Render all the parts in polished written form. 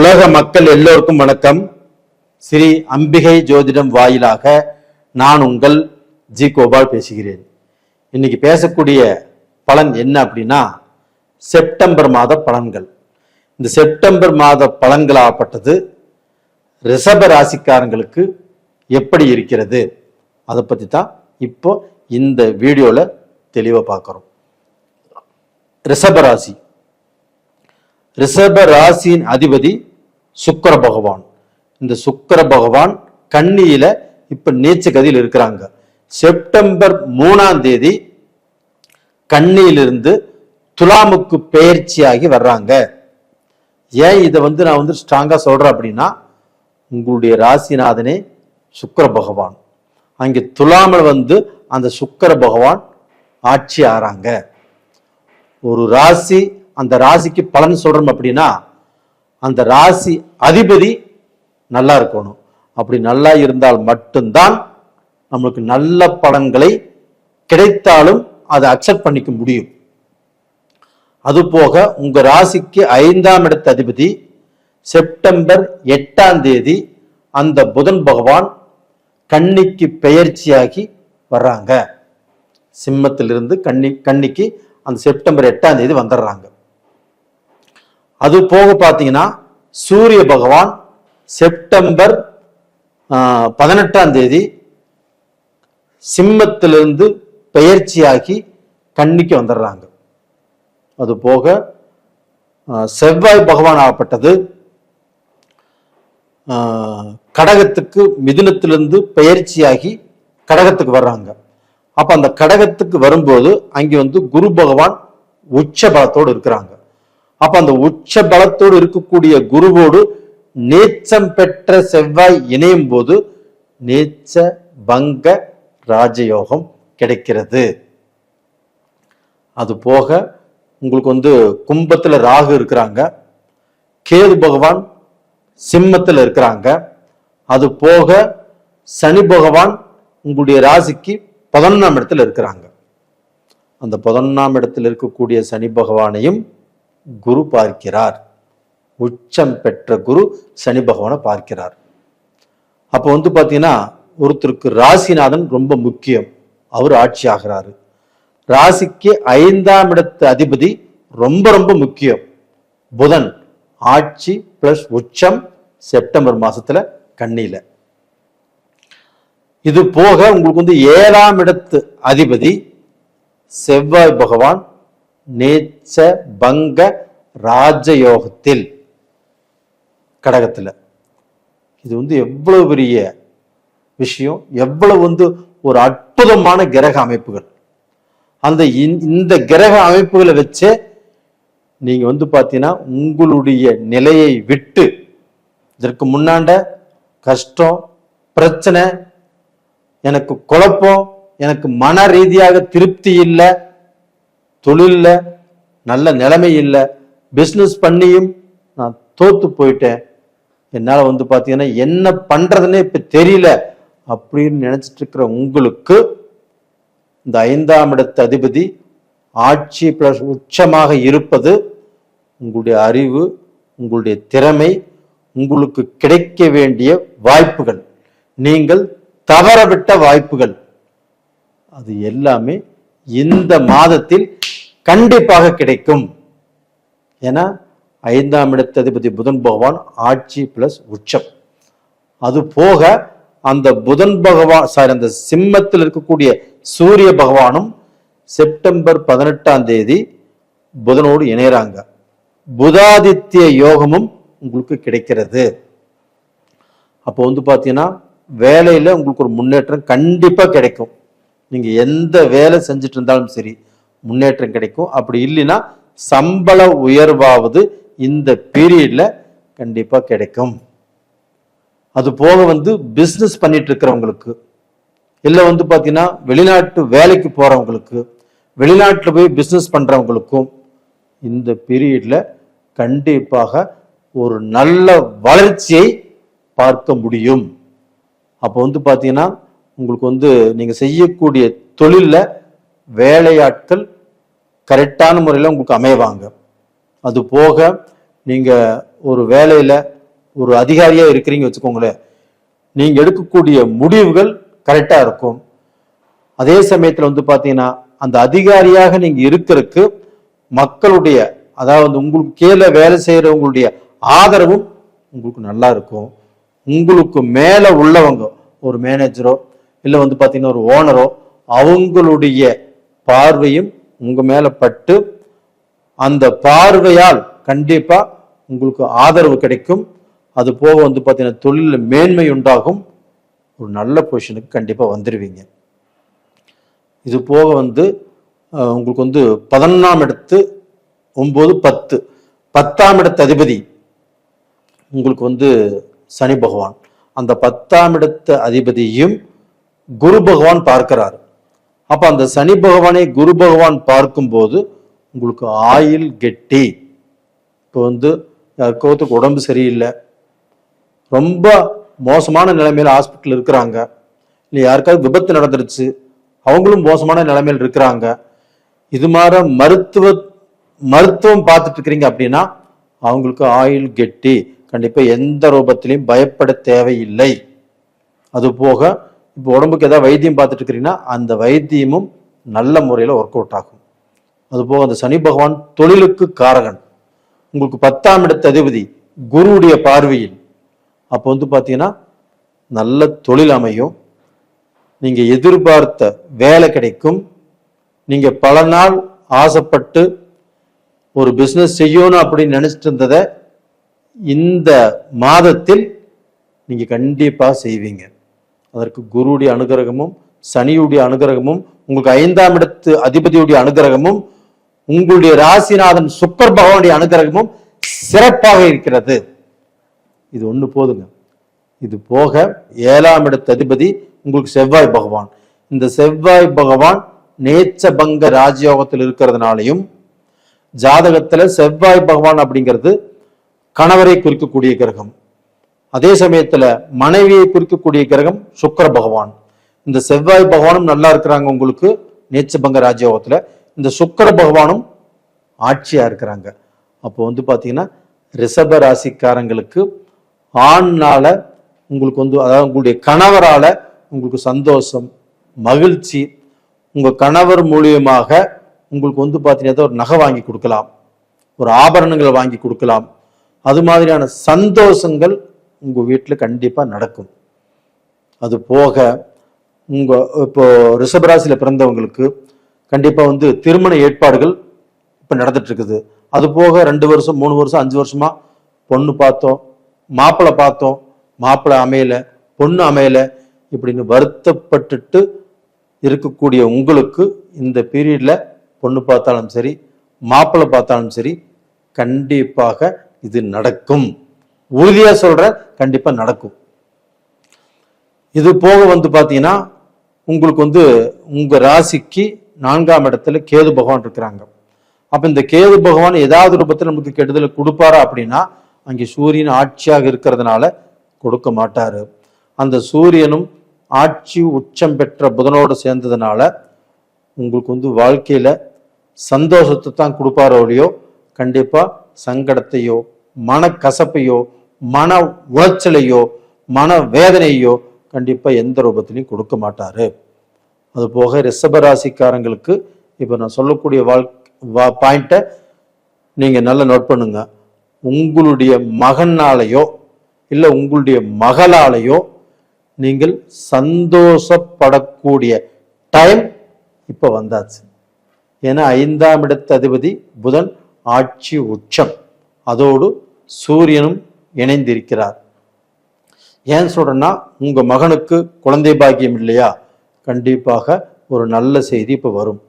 உலக மக்கள் எல்லோருக்கும் வணக்கம். ஸ்ரீ அம்பிகை ஜோதிடம் வாயிலாக நான் உங்கள் ஜி கோபால் பேசுகிறேன். இன்னைக்கு பேசக்கூடிய பலன் என்ன அப்படின்னா செப்டம்பர் மாத பலன்கள். இந்த செப்டம்பர் மாத பலன்களாகப்பட்டது ரிஷப ராசிக்காரங்களுக்கு எப்படி இருக்கிறது அதை பத்தி தான் இப்போ இந்த வீடியோல தெளிவா பார்க்கிறோம். ரிஷபராசி, ரிஷப ராசியின் அதிபதி சுக்கிர பகவான். இந்த சுக்கிர பகவான் கன்னியில இப்ப நீச்ச கதியில் இருக்கிறாங்க. செப்டம்பர் 3ஆம் தேதி கன்னியிலிருந்து துலாமுக்கு பெயர்ச்சியாகி வர்றாங்க. ஏன் இதை நான் ஸ்ட்ராங்கா சொல்றேன் அப்படின்னா, உங்களுடைய ராசிநாதனே சுக்கிர பகவான், அங்கே துலாமல் அந்த சுக்கிர பகவான் ஆட்சி ஆறாங்க. ஒரு ராசி, அந்த ராசிக்கு பலன் சொல்றோம் அப்படின்னா அந்த ராசி அதிபதி நல்லா இருக்கணும். அப்படி நல்லா இருந்தால் மட்டும்தான் நம்மளுக்கு நல்ல பலன்களை கிடைத்தாலும் அதை அக்செப்ட் பண்ணிக்க முடியும். அது போக உங்க ராசிக்கு 5ஆம் இடத்து அதிபதி செப்டம்பர் 8ஆம் தேதி அந்த புதன் பகவான் கன்னிக்கு பெயர்ச்சியாகி வர்றாங்க. சிம்மத்திலிருந்து கன்னிக்கு அந்த செப்டம்பர் 8ஆம் தேதி வந்துடுறாங்க. அது போக பார்த்தீங்கன்னா சூரிய பகவான் செப்டம்பர் 18ஆம் தேதி சிம்மத்திலிருந்து பெயர்ச்சியாகி கன்னிக்கு வந்துடுறாங்க. அது போக செவ்வாய் பகவான் ஆகப்பட்டது கடகத்துக்கு மிதுனத்திலிருந்து பெயர்ச்சியாகி கடகத்துக்கு வர்றாங்க. அப்ப அந்த கடகத்துக்கு வரும்போது அங்கே குரு பகவான் உச்ச பலத்தோடு இருக்கிறாங்க. அப்ப அந்த உச்ச பலத்தோடு இருக்கக்கூடிய குருவோடு நீச்சம் பெற்ற செவ்வாய் இணையும் போது நீச்ச பங்க ராஜயோகம் கிடைக்கிறது. அது போக உங்களுக்கு கும்பத்துல ராகு இருக்கிறாங்க, கேது பகவான் சிம்மத்துல இருக்கிறாங்க. அது போக சனி பகவான் உங்களுடைய ராசிக்கு 11ஆம் இடத்துல இருக்கிறாங்க. அந்த 11ஆம் இடத்தில் இருக்கக்கூடிய சனி பகவானையும் குரு பார்க்கிறார். உச்சம் பெற்ற குரு சனி பகவானை பார்க்கிறார். அப்போ பாத்தீங்கன்னா ஒருத்தருக்கு ராசிநாதன் ரொம்ப முக்கியம். அவர் ஆட்சி ஆகிறாரு. ராசிக்கு 5ஆம் இடத்து அதிபதி ரொம்ப ரொம்ப முக்கியம். புதன் ஆட்சி பிளஸ் உச்சம் செப்டம்பர் மாசத்துல கன்னியில. இது போக உங்களுக்கு 7ஆம் இடத்து அதிபதி செவ்வாய் பகவான் நீச்ச பங்க ராஜயோகத்தில் கடகத்துல. இது எவ்வளவு பெரிய விஷயம், எவ்வளவு ஒரு அற்புதமான கிரக அமைப்புகள். இந்த கிரக அமைப்புகளை வச்சு நீங்க பாத்தீங்கன்னா உங்களுடைய நிலையை விட்டு இதற்கு முன்னாண்ட கஷ்டம், பிரச்சனை, எனக்கு குழப்பம், எனக்கு மன ரீதியாக திருப்தி இல்லை, தொழில்ல நல்ல நிலைமை இல்லை, பிஸ்னஸ் பண்ணியும் நான் தோத்து போயிட்டேன், என்னால பாத்தீங்கன்னா என்ன பண்றதுன்னே இப்ப தெரியல அப்படின்னு நினைச்சிட்டு இருக்கிற உங்களுக்கு இந்த 5ஆம் இடத்து அதிபதி ஆட்சி பிளஸ் உச்சமாக இருப்பது உங்களுடைய அறிவு, உங்களுடைய திறமை, உங்களுக்கு கிடைக்க வேண்டிய வாய்ப்புகள், நீங்கள் தவறவிட்ட வாய்ப்புகள், அது எல்லாமே இந்த மாதத்தில் கண்டிப்பாக கிடைக்கும். ஏன்னா 5ஆம் இடத்து அதிபதி புதன் பகவான் ஆட்சி பிளஸ் உச்சம். அது போக அந்த புதன் பகவான் அந்த சிம்மத்தில் இருக்கக்கூடிய சூரிய பகவானும் செப்டம்பர் 18ஆம் தேதி புதனோடு இணையறாங்க. புதாதித்ய யோகமும் உங்களுக்கு கிடைக்கிறது. அப்போ பாத்தீங்கன்னா வேலையில உங்களுக்கு ஒரு முன்னேற்றம் கண்டிப்பா கிடைக்கும். நீங்க எந்த வேலை செஞ்சுட்டு இருந்தாலும் சரி முன்னேற்றம் கிடைக்கும். அப்படி இல்லைன்னா சம்பள உயர்வாவது இந்த பீரியட்ல கண்டிப்பா கிடைக்கும். அது போக பிசினஸ் பண்ணிட்டு இருக்கிறவங்களுக்கு, இல்ல பாத்தீங்கன்னா வெளிநாட்டு வேலைக்கு போறவங்களுக்கு, வெளிநாட்டுல போய் பிசினஸ் பண்றவங்களுக்கும் இந்த பீரியட்ல கண்டிப்பாக ஒரு நல்ல வளர்ச்சியை பார்க்க முடியும். அப்போ பாத்தீங்கன்னா உங்களுக்கு நீங்க செய்யக்கூடிய தொழில்ல வேலையாட்கள் கரெக்டான முறையில் உங்களுக்கு அமைவாங்க. அது போக நீங்க ஒரு வேலையில ஒரு அதிகாரியா இருக்கிறீங்க வச்சுக்கோங்களேன், நீங்க எடுக்கக்கூடிய முடிவுகள் கரெக்டா இருக்கும். அதே சமயத்துல வந்து பாத்தீங்கன்னா அந்த அதிகாரியாக நீங்க இருக்கிறதுக்கு மக்களுடைய, அதாவது உங்களுக்கு கீழே வேலை செய்யறவங்களுடைய ஆதரவும் உங்களுக்கு நல்லா இருக்கும். உங்களுக்கு மேல உள்ளவங்க, ஒரு மேனேஜரோ இல்ல வந்து பாத்தீங்கன்னா ஒரு ஓனரோ, அவங்களுடைய பார்வையும் உங்க மேல பட்டு அந்த பார்வையால் கண்டிப்பா உங்களுக்கு ஆதரவு கிடைக்கும். அது போக வந்து பாத்தீங்கன்னா தொழில மேன்மை உண்டாகும். ஒரு நல்ல பொசிஷனுக்கு கண்டிப்பா வந்துருவீங்க. இது போக வந்து உங்களுக்கு வந்து 11ஆம் இடத்து 9 10 10ஆம் இடத்து அதிபதி உங்களுக்கு வந்து சனி பகவான். அந்த 10ஆம் இடத்து அதிபதியும் குரு பகவான் பார்க்கிறார். அப்ப அந்த சனி பகவானை குரு பகவான் பார்க்கும்போது உங்களுக்கு ஆயில் கெட்டி, இப்போ வந்து யாருக்கோத்துக்கு உடம்பு சரியில்லை, ரொம்ப மோசமான நிலைமையில ஹாஸ்பிட்டல் இருக்கிறாங்க, இல்லை யாருக்காவது விபத்து நடந்துருச்சு, அவங்களும் மோசமான நிலைமையில் இருக்கிறாங்க, இது மாதிரி மருத்துவம் பார்த்துட்டு இருக்கிறீங்க அப்படின்னா அவங்களுக்கு ஆயில் கெட்டி கண்டிப்பா எந்த ரூபத்திலையும் பயப்பட தேவையில்லை. அது போக இப்போ உடம்புக்கு ஏதாவது வைத்தியம் பார்த்துட்டு இருக்கிறீங்கன்னா அந்த வைத்தியமும் நல்ல முறையில் ஒர்க் அவுட் ஆகும். அது போக அந்த சனி பகவான் தொழிலுக்கு காரகன், உங்களுக்கு 10ஆம் இடத்து அதிபதி குருவுடைய பார்வையில். அப்போ வந்து பார்த்தீங்கன்னா நல்ல தொழில் அமையும், நீங்க எதிர்பார்த்த வேலை கிடைக்கும். நீங்க பல நாள் ஆசைப்பட்டு ஒரு பிசினஸ் செய்யணும் அப்படின்னு நினைச்சிட்டு இருந்ததை இந்த மாதத்தில் நீங்க கண்டிப்பா செய்வீங்க. அதற்கு குருவுடைய அனுகிரகமும் சனியுடைய அனுகிரகமும் உங்களுக்கு 5ஆம் இடத்து அதிபதியுடைய அனுகிரகமும் உங்களுடைய ராசிநாதன் சுக்கர் பகவானுடைய அனுகிரகமும் சிறப்பாக இருக்கிறது. இது ஒண்ணு போதுங்க. இது போக 7ஆம் இடத்து அதிபதி உங்களுக்கு செவ்வாய் பகவான். இந்த செவ்வாய் பகவான் நேச்ச பங்க ராஜயோகத்தில் இருக்கிறதுனாலையும், ஜாதகத்துல செவ்வாய் பகவான் அப்படிங்கிறது கணவரை குறிக்கக்கூடிய கிரகம், அதே சமயத்துல மனைவியை குறிக்கக்கூடிய கிரகம் சுக்கிர பகவான். இந்த செவ்வாய் பகவானும் நல்லா இருக்கிறாங்க உங்களுக்கு நேச்ச பங்க ராஜயோகத்துல, இந்த சுக்கிர பகவானும் ஆட்சியா இருக்கிறாங்க. அப்போ வந்து பாத்தீங்கன்னா ரிஷப ராசிக்காரங்களுக்கு ஆண்னால உங்களுக்கு வந்து, அதாவது உங்களுடைய கணவரால உங்களுக்கு சந்தோஷம் மகிழ்ச்சி, உங்க கணவர் மூலியமாக உங்களுக்கு வந்து பார்த்தீங்கன்னா ஒரு நகை வாங்கி கொடுக்கலாம், ஒரு ஆபரணங்களை வாங்கி கொடுக்கலாம், அது மாதிரியான சந்தோஷங்கள் உங்க வீட்டில் கண்டிப்பா நடக்கும். அது போக உங்க இப்போ ரிஷபராசியில பிறந்தவங்களுக்கு கண்டிப்பா வந்து திருமண ஏற்பாடுகள் இப்ப நடந்துட்டு இருக்குது. அது போக 2 வருஷம் 3 வருஷம் 5 வருஷமா பொண்ணு பார்த்தோம், மாப்பிள்ளை பார்த்தோம், மாப்பிள்ளை அமையல, பொண்ணு அமையல, இப்படின்னு வருத்தப்பட்டுட்டு இருக்கக்கூடிய உங்களுக்கு இந்த பீரியட்ல பொண்ணு பார்த்தாலும் சரி மாப்பிள்ளை பார்த்தாலும் சரி கண்டிப்பாக இது நடக்கும். உறுதியா சொல்ற, கண்டிப்பா நடக்கும். இது போக வந்து பாத்தீங்கன்னா உங்களுக்கு வந்து உங்க ராசிக்கு 4ஆம் இடத்துல கேது பகவான் இருக்கிறாங்க. அப்ப இந்த கேது பகவான் ஏதாவது ரூபத்தில் நமக்கு கெடுதலை கொடுப்பாரா அப்படின்னா அங்கே சூரியன் ஆட்சியாக இருக்கிறதுனால கொடுக்க மாட்டாரு. அந்த சூரியனும் ஆட்சி உச்சம் பெற்ற புதனோடு சேர்ந்ததுனால உங்களுக்கு வந்து வாழ்க்கையில சந்தோஷத்தை தான் கொடுப்பாரோ இல்லையோ, கண்டிப்பா சங்கடத்தையோ மனக்கசப்பையோ மன உளைச்சலையோ மன வேதனையோ கண்டிப்பா எந்த ரூபத்திலையும் கொடுக்க மாட்டாரு. அது போக ரிஷபராசிக்காரங்களுக்கு இப்ப நான் சொல்லக்கூடிய பாயிண்ட நீங்க நல்லா நோட் பண்ணுங்க. உங்களுடைய மகனாலேயோ இல்ல உங்களுடைய மகளாலேயோ நீங்கள் சந்தோஷப்படக்கூடிய டைம் இப்ப வந்தாச்சு. ஏன்னா 5ஆம் இடத்து அதிபதி புதன் ஆட்சி உச்சம், அதோடு சூரியனும் இணைந்திருக்கிறார். ஏன் சொல்றேன்னா உங்க மகனுக்கு குழந்தை பாக்கியம் இல்லையா, கண்டிப்பாக ஒரு நல்ல செய்தி இப்ப வரும்.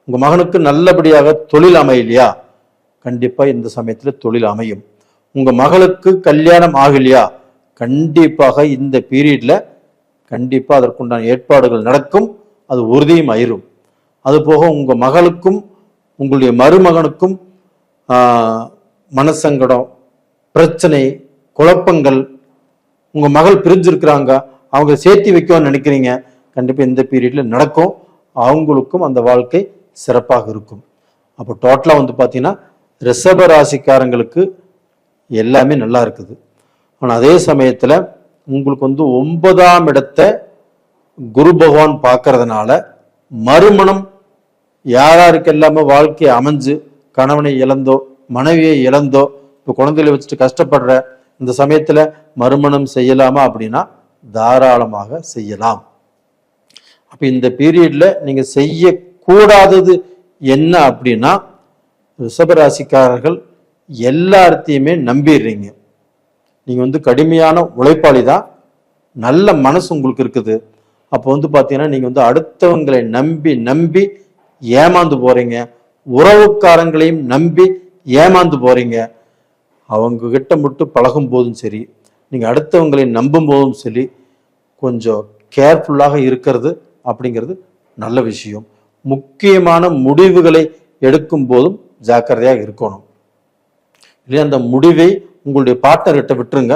உங்க மகனுக்கு நல்லபடியாக தொழில் அமையலையா, கண்டிப்பா இந்த சமயத்துல தொழில் அமையும். உங்க மகளுக்கு கல்யாணம் ஆகலையா, கண்டிப்பாக இந்த பீரியட்ல கண்டிப்பா அதற்குண்டான ஏற்பாடுகள் நடக்கும், அது உறுதியும் ஆயிரும். அது போக உங்க மகளுக்கும் உங்களுடைய மருமகனுக்கும் மனசங்கடம் பிரச்சனை குழப்பங்கள், உங்க மகள் பிரிஞ்சிருக்கிறாங்க, அவங்க சேர்த்தி வைக்கணும்னு நினைக்கிறீங்க, கண்டிப்பா இந்த பீரியட்ல நடக்கும். அவங்களுக்கும் அந்த வாழ்க்கை சிறப்பாக இருக்கும். அப்போ டோட்டலா வந்து பாத்தீங்கன்னா ரிஷப ராசிக்காரங்களுக்கு எல்லாமே நல்லா இருக்குது. ஆனால் அதே சமயத்தில் உங்களுக்கு 9ஆம் இடத்தை குரு பகவான் பார்க்கறதுனால மறுமணம் யாருக்கு எல்லாமே வாழ்க்கையை அமைஞ்சு கணவனை இழந்தோ மனைவியை இழந்தோ இப்போ குழந்தைகளை வச்சுட்டு கஷ்டப்படுற இந்த சமயத்துல மறுமணம் செய்யலாமா அப்படின்னா தாராளமாக செய்யலாம். அப்ப இந்த பீரியட்ல நீங்க செய்யக்கூடாதது என்ன அப்படின்னா, ரிஷபராசிக்காரர்கள் எல்லாத்தையுமே நம்பிடுறீங்க. நீங்க கடுமையான உழைப்பாளி தான், நல்ல மனசு உங்களுக்கு இருக்குது. அப்போ பாத்தீங்கன்னா நீங்க அடுத்தவங்களை நம்பி நம்பி ஏமாந்து போறீங்க, உறவுக்காரங்களையும் நம்பி ஏமாந்து போறீங்க. அவங்க கிட்ட மட்டும் பழகும் போதும் சரி, நீங்க அடுத்தவங்களை நம்பும் போதும் சரி, கொஞ்சம் கேர்ஃபுல்லாக இருக்கிறது அப்படிங்கிறது நல்ல விஷயம். முக்கியமான முடிவுகளை எடுக்கும் போதும் ஜாக்கிரதையாக இருக்கணும். இல்லையா அந்த முடிவை உங்களுடைய பார்ட்னர்கிட்ட விட்டுருங்க,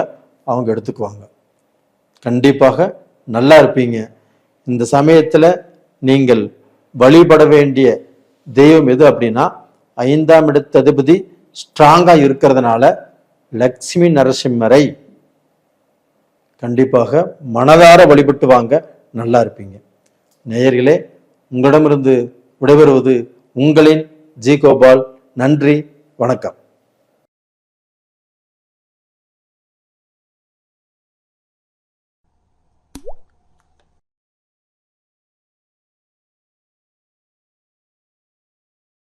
அவங்க எடுத்துக்குவாங்க. கண்டிப்பாக நல்லா இருப்பீங்க. இந்த சமயத்துல நீங்கள் வழிபட வேண்டிய தெய்வம் எது அப்படின்னா, 5ஆம் இடத்து அதிபதி ஸ்ட்ராங்கா இருக்கிறதுனால லட்சுமி நரசிம்மரை கண்டிப்பாக மனதார வழிபட்டு வாங்க, நல்லா இருப்பீங்க. நேயர்களே, உங்களிடமிருந்து விடைபெறுவது உங்களின் ஜி கோபால். நன்றி, வணக்கம்.